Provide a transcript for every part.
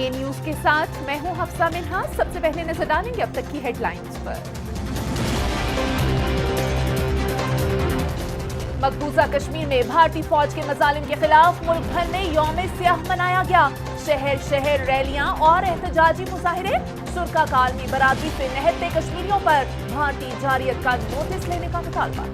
A news کے ساتھ میں ہوں حفصہ منہا۔ سب سے پہلے نظر ڈالیں گے اب تک کی ہیڈ لائنز پر۔ مقبوضہ کشمیر میں بھارتی فوج کے مظالم کے خلاف ملک بھر میں یوم سیاہ منایا گیا۔ شہر شہر ریلیاں اور احتجاجی مظاہرے۔ شرکا کا عالمی برادری سے نہتے کشمیریوں پر بھارتی جارحیت کا نوٹس لینے کا مطالبہ۔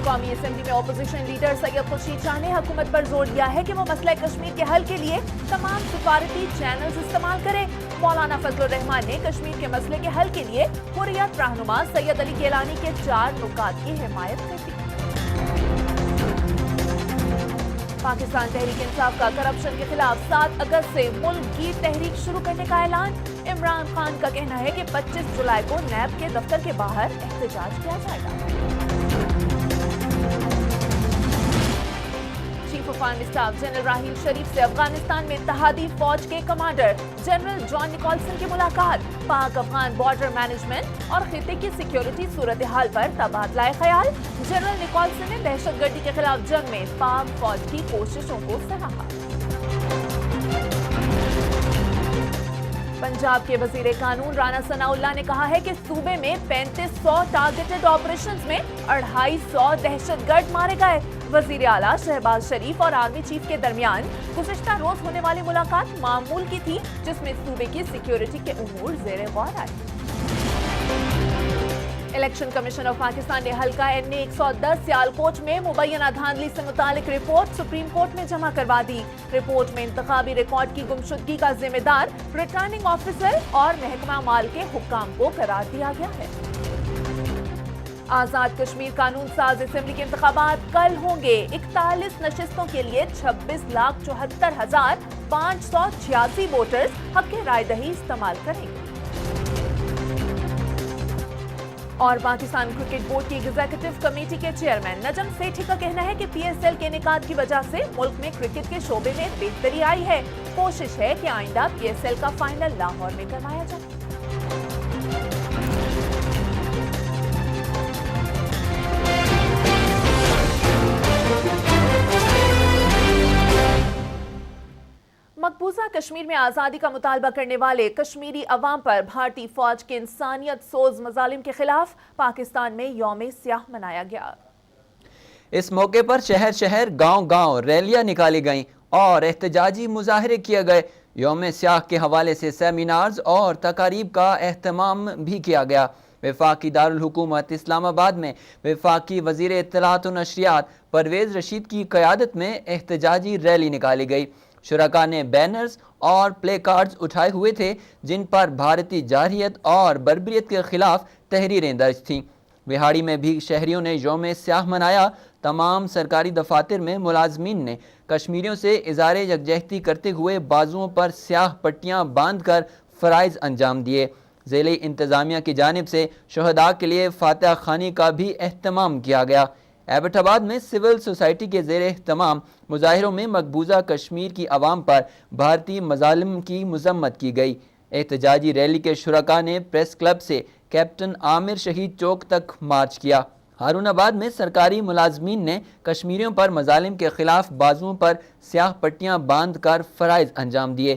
قومی اسمبلی میں اپوزیشن لیڈر سید خورشید شاہ نے حکومت پر زور دیا ہے کہ وہ مسئلہ کشمیر کے حل کے لیے تمام سفارتی چینلز استعمال کرے۔ مولانا فضل الرحمان نے کشمیر کے مسئلے کے حل کے لیے حریت رہنما سید علی گیلانی کے 4 نکات کی حمایت کی تھی۔ پاکستان تحریک انصاف کا کرپشن کے خلاف 7 اگست سے ملک گیر تحریک شروع کرنے کا اعلان۔ عمران خان کا کہنا ہے کہ 25 جولائی کو نیب کے دفتر کے باہر احتجاج کیا جائے گا۔ Chief of army staff general Raheel Sharif سے افغانستان میں اتحادی فوج کے کمانڈر جنرل جان نکولسن کی ملاقات۔ پاک افغان بارڈر مینجمنٹ اور خطے کی سیکیورٹی صورتحال پر تبادلہ خیال۔ جنرل نکولسن نے دہشت گردی کے خلاف جنگ میں پاک فوج کی کوششوں کو سراہا۔ پنجاب کے وزیر قانون رانا ثناء اللہ نے کہا ہے کہ صوبے میں 3500 ٹارگیٹڈ آپریشنز میں 250 دہشت گرد مارے گئے۔ وزیر اعلیٰ شہباز شریف اور آرمی چیف کے درمیان گزشتہ روز ہونے والی ملاقات معمول کی تھی، جس میں صوبے کی سیکیورٹی کے امور زیر غور آئے۔ الیکشن کمیشن آف پاکستان نے حلقہ NA 110 سیالکوٹ میں مبینہ دھاندلی سے متعلق رپورٹ سپریم کورٹ میں جمع کروا دی۔ رپورٹ میں انتخابی ریکارڈ کی گمشدگی کا ذمہ دار ریٹرننگ آفیسر اور محکمہ مال کے حکام کو قرار دیا گیا ہے۔ آزاد کشمیر قانون ساز اسمبلی کے انتخابات کل ہوں گے۔ 41 نشستوں کے لیے 26,74,586 ووٹرز حق رائے دہی استعمال کریں گے۔ اور پاکستان کرکٹ بورڈ کی ایگزیکٹو کمیٹی کے چیئرمین نجم سیٹھی کا کہنا ہے کہ PSL کے انعقاد کی وجہ سے ملک میں کرکٹ کے شعبے میں بہتری آئی ہے۔ کوشش ہے کہ آئندہ PSL کا فائنل لاہور میں کروایا جائے۔ مقبوضہ کشمیر میں آزادی کا مطالبہ کرنے والے کشمیری عوام پر بھارتی فوج کے انسانیت سوز مظالم کے خلاف پاکستان میں یوم سیاہ منایا گیا۔ اس موقع پر شہر شہر گاؤں گاؤں ریلیاں نکالی گئیں اور احتجاجی مظاہرے کیے گئے۔ یوم سیاہ کے حوالے سے سیمینارز اور تقاریب کا اہتمام بھی کیا گیا۔ وفاقی دارالحکومت اسلام آباد میں وفاقی وزیر اطلاعات و نشریات پرویز رشید کی قیادت میں احتجاجی ریلی نکالی گئی۔ شرکا نے بینرز اور پلے کارڈز اٹھائے ہوئے تھے جن پر بھارتی جارحیت اور بربریت کے خلاف تحریریں درج تھیں۔ بہاڑی میں بھی شہریوں نے یوم سیاہ منایا۔ تمام سرکاری دفاتر میں ملازمین نے کشمیریوں سے اظہار یکجہتی کرتے ہوئے بازوؤں پر سیاہ پٹیاں باندھ کر فرائض انجام دیے۔ ضلعی انتظامیہ کی جانب سے شہداء کے لیے فاتحہ خوانی کا بھی اہتمام کیا گیا۔ ایبٹ آباد میں سول سوسائٹی کے زیر اہتمام مظاہروں میں مقبوضہ کشمیر کی عوام پر بھارتی مظالم کی مذمت کی گئی۔ احتجاجی ریلی کے شرکا نے پریس کلب سے کیپٹن عامر شہید چوک تک مارچ کیا۔ ہارون آباد میں سرکاری ملازمین نے کشمیریوں پر مظالم کے خلاف بازوؤں پر سیاہ پٹیاں باندھ کر فرائض انجام دیے۔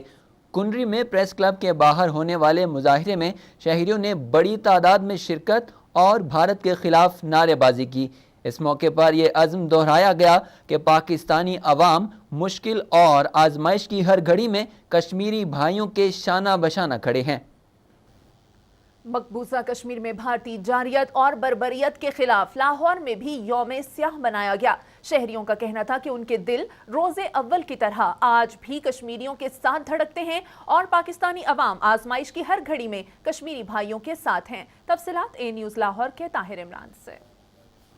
کنڈری میں پریس کلب کے باہر ہونے والے مظاہرے میں شہریوں نے بڑی تعداد میں شرکت اور بھارت کے خلاف نعرے بازی کی۔ اس موقع پر یہ عزم دہرایا گیا کہ پاکستانی عوام مشکل اور آزمائش کی ہر گھڑی میں کشمیری بھائیوں کے شانہ بشانہ کھڑے ہیں۔ مقبوضہ کشمیر میں بھارتی جارحیت اور بربریت کے خلاف لاہور میں بھی یوم سیاہ منایا گیا۔ شہریوں کا کہنا تھا کہ ان کے دل روز اول کی طرح آج بھی کشمیریوں کے ساتھ دھڑکتے ہیں اور پاکستانی عوام آزمائش کی ہر گھڑی میں کشمیری بھائیوں کے ساتھ ہیں۔ تفصیلات اے نیوز لاہور کے طاہر عمران سے۔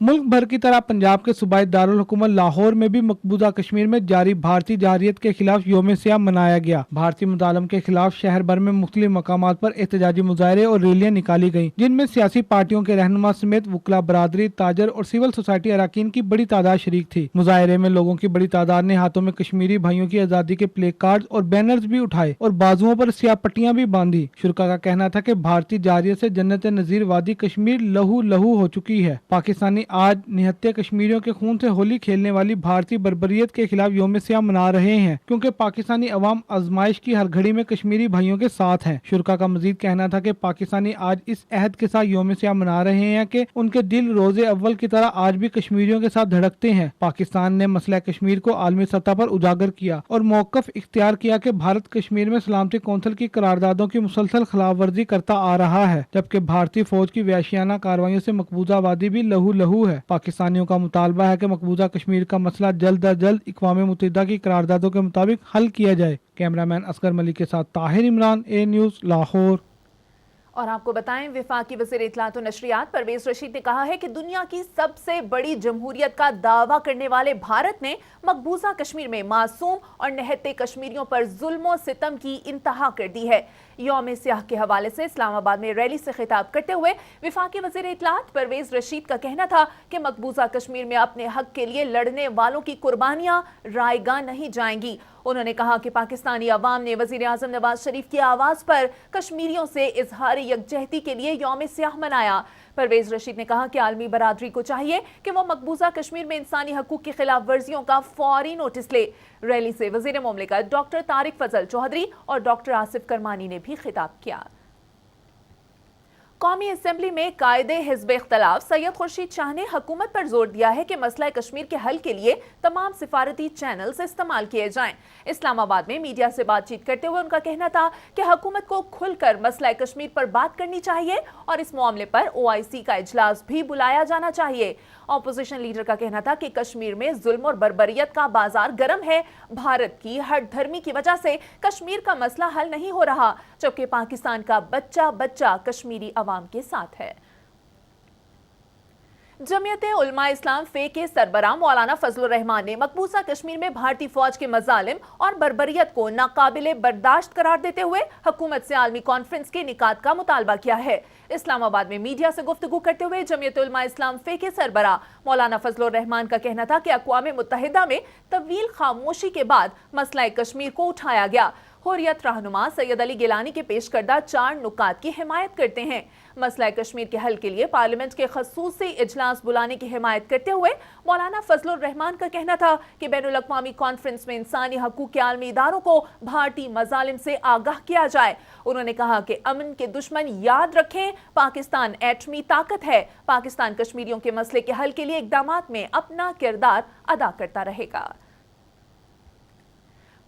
ملک بھر کی طرح پنجاب کے صوبائی دارالحکومت لاہور میں بھی مقبوضہ کشمیر میں جاری بھارتی جارحیت کے خلاف یوم سیاہ منایا گیا۔ بھارتی مظالم کے خلاف شہر بھر میں مختلف مقامات پر احتجاجی مظاہرے اور ریلیاں نکالی گئیں، جن میں سیاسی پارٹیوں کے رہنما سمیت وکلا برادری، تاجر اور سول سوسائٹی اراکین کی بڑی تعداد شریک تھی۔ مظاہرے میں لوگوں کی بڑی تعداد نے ہاتھوں میں کشمیری بھائیوں کی آزادی کے پلے کارڈز اور بینرز بھی اٹھائے اور بازوؤں پر سیاہ پٹیاں بھی باندھی۔ شرکا کا کہنا تھا کہ بھارتی جارحیت سے جنت نظیر وادی کشمیر لہو لہو ہو چکی ہے۔ پاکستانی आज निहत्थे कश्मीरियों के खून से होली खेलने वाली भारतीय बर्बरियत के खिलाफ यौम स्याह मना रहे हैं, क्योंकि पाकिस्तानी अवाम आजमाइश की हर घड़ी में कश्मीरी भाइयों के साथ है। शुरा का मजीद कहना था कि पाकिस्तानी आज इस अहद के साथ यौम स्याह मना रहे हैं कि उनके दिल रोजे अव्वल की तरह आज भी कश्मीरियों के साथ धड़कते हैं। पाकिस्तान ने मसला कश्मीर को आलमी सतह पर उजागर किया और मौकफ इख्तियार किया कि भारत कश्मीर में सलामती कौंसिल की करारदादों की मुसलसल खिलाफ वर्जी करता आ रहा है, जबकि भारतीय फौज की वहशियाना कार्रवाइयों से मकबूजा आबादी भी लहू लहू है। पाकिस्तानियों का मुतालबा है कि मकबूजा कश्मीर का मसला जल्द अज जल्द इक़वाम मुत्तहिदा की करारदादों के मुताबिक हल किया जाए। कैमरामैन असगर मलिक के साथ ताहिर इमरान, ए न्यूज़, लाहौर। और आपको बताएं, वफाकी वज़ीर इत्तलात व नशरियात परवेज रशीद ने कहा है कि दुनिया की सबसे बड़ी जमहूरियत का दावा करने वाले भारत ने मकबूजा कश्मीर में मासूम और निहत्थे कश्मीरियों पर जुल्म सितम की इंतहा कर दी है। यौम स्याह के हवाले से इस्लामाबाद में रैली से खिताब करते हुए वफाकी वज़ीर इत्तलात परवेज रशीद का कहना था कि मकबूजा कश्मीर में अपने हक के लिए लड़ने वालों की कुर्बानियां रायगा नहीं जाएंगी। उन्होंने कहा कि पाकिस्तानी अवाम ने वज़ीर आज़म नवाज शरीफ की आवाज़ पर कश्मीरियों से इजहार यकजहती के लिए यौम स्याह मनाया। परवेज रशीद ने कहा कि आलमी बरादरी को चाहिए कि वो मकबूजा कश्मीर में इंसानी हकूक की खिलाफ वर्जियों का फौरी नोटिस ले। रैली से वज़ीर मुमलिकत डॉक्टर तारिक फजल चौधरी और डॉक्टर आसिफ करमानी ने भी खिताब किया। कौमी असेंबली में कायदे हिज़्ब इख्तलाफ सैयद खुर्शीद शाह ने हुकूमत पर जोर दिया है कि मसला कश्मीर के हल के लिए तमाम सिफारती चैनल्स इस्तेमाल किए जाएं। इस्लामाबाद में मीडिया से बातचीत करते हुए उनका कहना था कि हुकूमत को खुलकर मसला कश्मीर पर बात करनी चाहिए और इस मामले पर OIC का इजलास भी बुलाया जाना चाहिए। ऑपोजिशन लीडर का कहना था कि कश्मीर में जुल्म और बर्बरियत का बाजार गर्म है। भारत की हट धर्मी की वजह से कश्मीर का मसला हल नहीं हो रहा, जबकि पाकिस्तान का बच्चा बच्चा कश्मीरी अवाम के साथ है। जमीयत उलमा इस्लाम फे के सरबराह मौलाना फजलुर रहमान ने मकबूजा कश्मीर में भारतीय फौज के मजालिम और बर्बरियत को नाकाबिले बर्दाश्त करार देते हुए हुकूमत से आलमी कॉन्फ्रेंस के निकात का मुतालबा किया है। इस्लामाबाद में मीडिया से गुफ्तगू करते हुए जमीयत उलमा इस्लाम फे के सरबराह मौलाना फजलुर रहमान का कहना था कि अक़वाम मुत्तहिदा में तवील खामोशी के बाद मसला कश्मीर को उठाया गया। हुर्रियत रहनुमा सैयद अली गिलानी के पेश करदा 4 नुकात की हिमायत करते हैं। मसला कश्मीर के हल के लिए पार्लियामेंट के खसूसी इजलास बुलाने की हिमायत करते हुए मौलाना फजलुर रहमान का कहना था कि बैनुल अक़वामी कॉन्फ्रेंस में इंसानी हकूक़ के आलमी इदारों को भारतीय मजालिम से आगाह किया जाए। उन्होंने कहा कि अमन के दुश्मन याद रखें, पाकिस्तान एटमी ताकत है। पाकिस्तान कश्मीरियों के मसले के हल के लिए इक़दामात में अपना किरदार अदा करता रहेगा।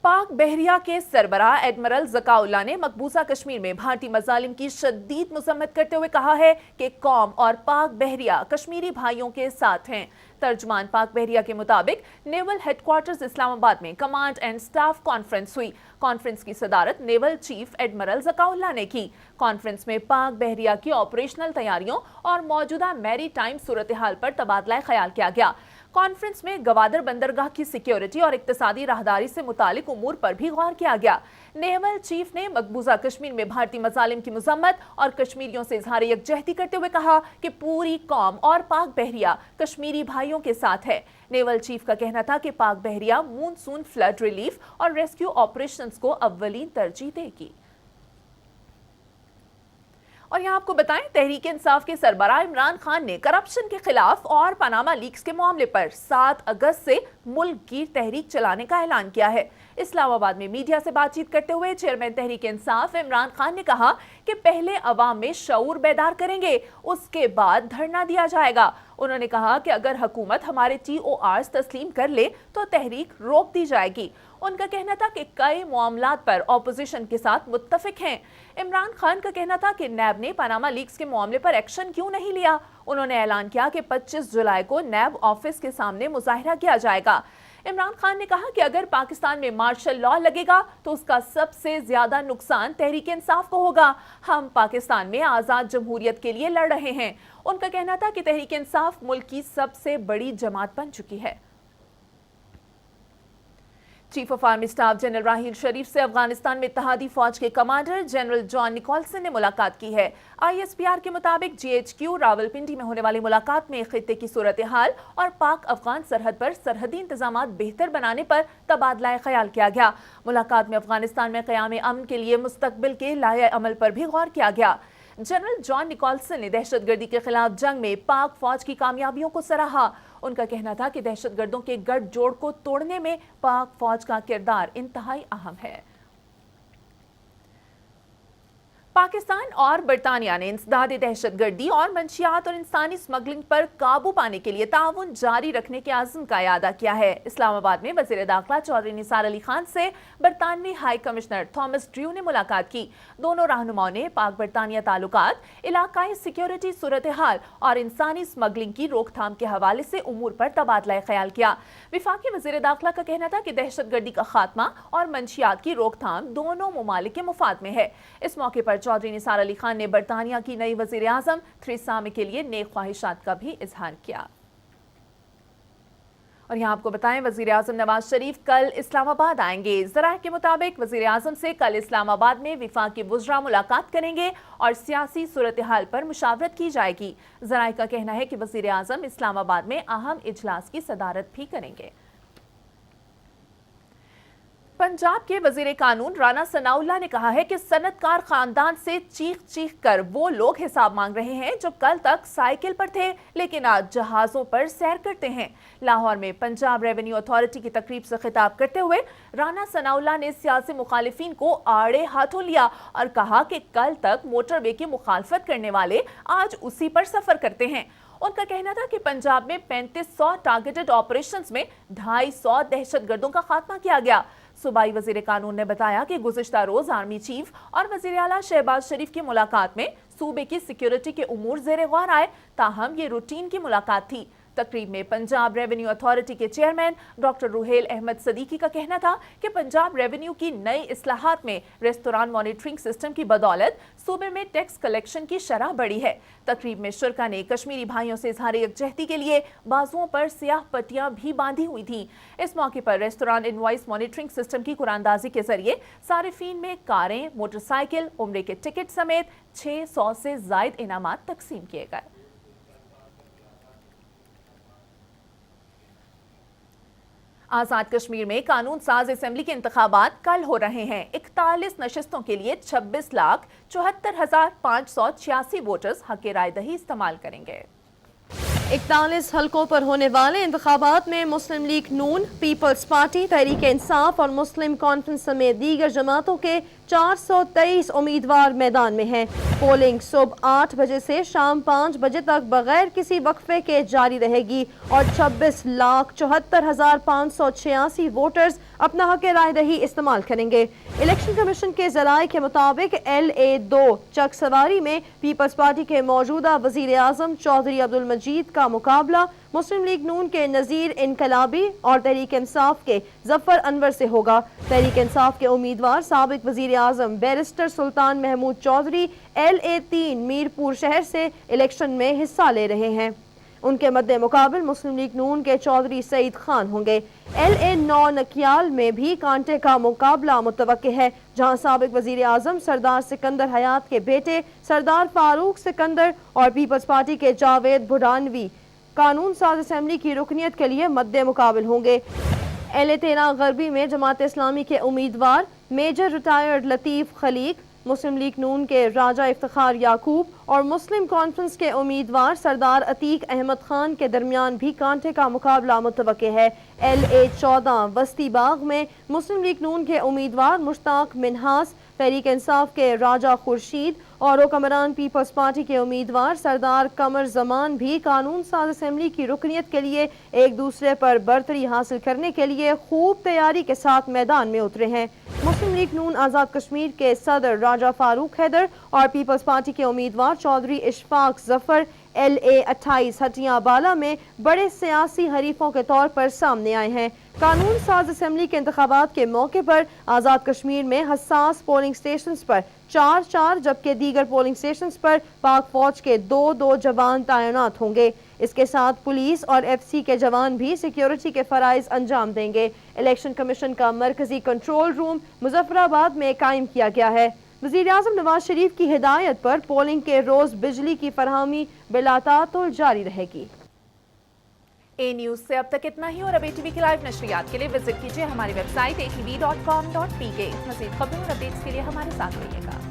पाक बहरिया के सरबराह एडमिरल ज़काउल्लाह ने मकबूजा कश्मीर में भारतीय मजालिम की शदीद मज़म्मत करते हुए कहा है कि कौम और पाक बहरिया कश्मीरी भाइयों के साथ हैं। तर्जमान पाक बहरिया के मुताबिक नेवल हेडक्वार्टर्स इस्लामाबाद में कमांड एंड स्टाफ कॉन्फ्रेंस हुई। कॉन्फ्रेंस की सदारत नेवल चीफ एडमिरल ज़काउल्लाह ने की। कॉन्फ्रेंस में पाक बहरिया की ऑपरेशनल तैयारियों और मौजूदा मैरी टाइम सूरत हाल पर तबादला ख्याल किया गया। कॉन्फ्रेंस में गवादर बंदरगाह की सिक्योरिटी और इक्तिसादी राहदारी से मुतालिक उमूर पर भी गौर किया गया। नेवल चीफ ने मकबूजा कश्मीर में भारतीय मजालिम की मजम्मत और कश्मीरियों से इजहार यकजहती करते हुए कहा कि पूरी कौम और पाक बहरिया कश्मीरी भाइयों के साथ है। नेवल चीफ का कहना था कि पाक बहरिया मूनसून फ्लड रिलीफ और रेस्क्यू ऑपरेशंस को अव्वलीन तरजीह देगी। और यहाँ आपको बताएं, तहरीक इंसाफ के सरबराह इमरान खान ने करप्शन के खिलाफ और पनामा लीक्स के मामले पर 7 अगस्त से मुल्क गिर तहरीक चलाने का ऐलान किया है। इस्लामाबाद में मीडिया से बातचीत करते हुए चेयरमैन तहरीक इंसाफ इमरान खान ने कहा कि पहले अवाम में शऊर बेदार करेंगे, उसके बाद धरना दिया जाएगा। उन्होंने कहा कि अगर हुकूमत हमारे TORs तस्लीम कर ले तो तहरीक रोक दी जाएगी। उनका कहना था कि कई मामलात पर ऑपोजिशन के साथ मुत्तफिक हैं। इमरान खान का कहना था कि नैब ने पनामा लीक्स के मामले पर एक्शन क्यों नहीं लिया। उन्होंने ऐलान किया कि 25 जुलाई को नैब ऑफिस के सामने मुजाहिरा किया जाएगा। इमरान खान ने कहा कि अगर पाकिस्तान में मार्शल लॉ लगेगा तो उसका सबसे ज्यादा नुकसान तहरीक इंसाफ को होगा। हम पाकिस्तान में आजाद जमहूरियत के लिए लड़ रहे हैं। उनका कहना था कि तहरीक इंसाफ मुल्क की सबसे बड़ी जमात बन चुकी है। Chief of army staff general Raheel Sharif से अफगानिस्तान में इत्तेहादी फौज के कमांडर जनरल जॉन निकोलसन ने मुलाकात की है। ISPR के मुताबिक GHQ रावलपिंडी में होने वाली मुलाकात में खित्ते की सूरत हाल और पाक अफगान सरहद पर सरहदी इंतजामात बेहतर बनाने पर तबादला ख्याल किया गया। मुलाकात में अफगानिस्तान में क़याम अमन के लिए मुस्तकबिल के लाए अमल पर भी गौर किया गया। जनरल जॉन निकोलसन ने दहशतगर्दी के खिलाफ जंग में पाक फौज की कामयाबियों को सराहा। उनका कहना था कि दहशतगर्दों के गठजोड़ को तोड़ने में पाक फौज का किरदार इंतहाई अहम है। पाकिस्तान और बरतानिया ने इंसदाद दहशतगर्दी और मंशियात और इंसानी स्मगलिंग पर काबू पाने के लिए ताउन जारी रखने के आज़म का इरादा किया है। इस्लामाबाद में वज़ीर दाखिला चौधरी निसार अली खान से बरतानवी हाई कमिश्नर थॉमस ड्रू ने मुलाकात की। दोनों रहनुमाओं ने पाक बरतानिया ताल्लुकात, इलाकाई सिक्योरिटी सूरत हाल और इंसानी स्मगलिंग की रोकथाम के हवाले से उमूर पर तबादला ख्याल किया। वफाकी वज़ीर दाखिला का कहना था कि दहशतगर्दी का खात्मा और मंशियात की रोकथाम दोनों ममालिक के मुफाद में है। इस मौके पर चौधरी निसार अली खान ने बरतानिया की नई वज़ीर आज़म थेरेसा मे के लिए नेक ख्वाहिशात का भी इजहार किया। और यहाँ आपको बताएं, वज़ीर आज़म नवाज शरीफ कल इस्लामाबाद आएंगे। ज़राए के मुताबिक वज़ीर आज़म से कल इस्लामाबाद में वफाकी वुज़रा मुलाकात करेंगे और सियासी सूरत हाल पर मुशावरत की जाएगी। ज़राए का कहना है कि वज़ीर आज़म इस्लामाबाद में अहम इजलास की सदारत भी करेंगे। पंजाब के वजीर कानून राना सनाउल्लाह ने कहा है कि सनतकार खानदान से चीख चीख कर वो लोग हिसाब मांग रहे हैं जो कल तक साइकिल पर थे लेकिन आज जहाज़ों पर सैर करते हैं। लाहौर में पंजाब रेवेन्यू अथॉरिटी की तकरीब से खिताब करते हुए राना सनाउल्लाह ने सियासी मुखालिफिन को आड़े हाथों लिया और कहा कि कल तक मोटरवे की मुखालफत करने वाले आज उसी पर सफर करते हैं। उनका कहना था कि पंजाब में 3500 टारगेटेड ऑपरेशंस में 250 दहशतगर्दों का खात्मा किया गया। सूबाई वजीर कानून ने बताया कि गुज़िश्ता रोज आर्मी चीफ और वजीर आला शहबाज शरीफ की मुलाकात में सूबे की सिक्योरिटी के उमूर ज़ेरे गौर आए, ताहम ये रूटीन की मुलाकात थी। तकरीब में पंजाब रेवेन्यू अथॉरिटी के चेयरमैन डॉक्टर रुहेल अहमद सदीकी का कहना था कि पंजाब रेवेन्यू की नई इस्लाहात में रेस्तोरां मॉनिटरिंग सिस्टम की बदौलत सूबे में टैक्स कलेक्शन की शरह बढ़ी है। तकरीब में शुरका ने कश्मीरी भाइयों से इजहार यकजहती के लिए बाजुओं पर सियाह पट्टियां भी बांधी हुई थी। इस मौके पर रेस्तोरां इनवॉइस मॉनिटरिंग सिस्टम की कुरानदाजी के जरिए सारिफीन में कारें, मोटरसाइकिल, उम्रे के टिकट समेत 600 से जायद इनामात तकसीम किए गए। आज़ाद कश्मीर में कानून साज असेंबली के इंतखाबात कल हो रहे हैं। 41 नशिस्तों के लिए 26,74,586 वोटर्स हक़ राय दही इस्तेमाल करेंगे। 41 हलकों पर होने वाले इंतखाबात में मुस्लिम लीग नून, पीपल्स पार्टी, तहरीक इंसाफ और मुस्लिम कॉन्फ्रेंस समेत दीगर जमातों के 423 उम्मीदवार मैदान में हैं। पोलिंग सुबह 8 बजे से शाम 5 बजे तक बगैर किसी वक्फे के जारी रहेगी और 26,74,586 वोटर्स अपना हक राय दही इस्तेमाल करेंगे। इलेक्शन कमीशन के ज़राए के मुताबिक LA2 चक सवारी में पीपल्स पार्टी के मौजूदा वजीर आज़म चौधरी अब्दुल मजीद का मुकाबला मुस्लिम लीग नून के नज़ीर इनकलाबी और तहरीक इंसाफ के जफर अनवर से होगा। तहरीक इंसाफ के उम्मीदवार साबिक वजीर आज़म बैरिस्टर सुल्तान महमूद चौधरी LA3 मीरपुर शहर से इलेक्शन में हिस्सा ले रहे हैं। उनके मद्दे मुकाबिल मुस्लिम लीग नून के चौधरी सईद खान होंगे। LA9 नकियाल में भी कांटे का मुकाबला मुतवक्के है, जहां साबिक वजीर आज़म सरदार सिकंदर हयात के बेटे सरदार फारूक सिकंदर और पीपल्स पार्टी के जावेद भुडानवी कानून साज असेंबली की रुकनियत के लिए मद्दे मुकाबिल होंगे। LA13 गरबी में जमात इस्लामी के उम्मीदवार मेजर रिटायर्ड लतीफ़ खलीक, मुस्लिम लीग नून के राजा इफ्तिखार याकूब और मुस्लिम कॉन्फ्रेंस के उम्मीदवार सरदार अतीक अहमद खान के दरमियान भी कांटे का मुकाबला मुतवक्के है। LA14 वस्ती बाग में मुस्लिम लीग नून के उम्मीदवार मुश्ताक मिनहास, तहरीक इंसाफ के राजा खुर्शीद और हुक्मरान पीपल्स पार्टी के उम्मीदवार सरदार कमर जमान भी कानून साज असेंबली की रुकनियत के लिए एक दूसरे पर बरतरी हासिल करने के लिए खूब तैयारी के साथ मैदान में उतरे हैं। मुस्लिम लीग नून आज़ाद कश्मीर के सदर राजा फारूक हैदर और पीपल्स पार्टी के उम्मीदवार चौधरी इशफाक जफर LA28 हटिया बाला में बड़े सियासी हरीफों के तौर पर सामने आए हैं। कानून साज असेंबली के इंतखाबात के मौके पर आज़ाद कश्मीर में हसास पोलिंग स्टेशन पर 4-4 जबकि दीगर पोलिंग स्टेशन पर पाक फौज के 2-2 जवान तैनात होंगे। इसके साथ पुलिस और FC के जवान भी सिक्योरिटी के फराइज अंजाम देंगे। इलेक्शन कमीशन का मरकजी कंट्रोल रूम मुजफ्फराबाद में कायम किया गया है। वज़ीर आज़म नवाज शरीफ की हिदायत पर पोलिंग के रोज बिजली की फरहमी बिलातातुल जारी रहेगी। A न्यूज़ से अब तक इतना ही और अब ATV की लाइव नशरियात के लिए विजिट कीजिए हमारी वेबसाइट atv.com.pk। मज़ीद खबरों और अपडेट्स के लिए हमारे साथ रहिएगा।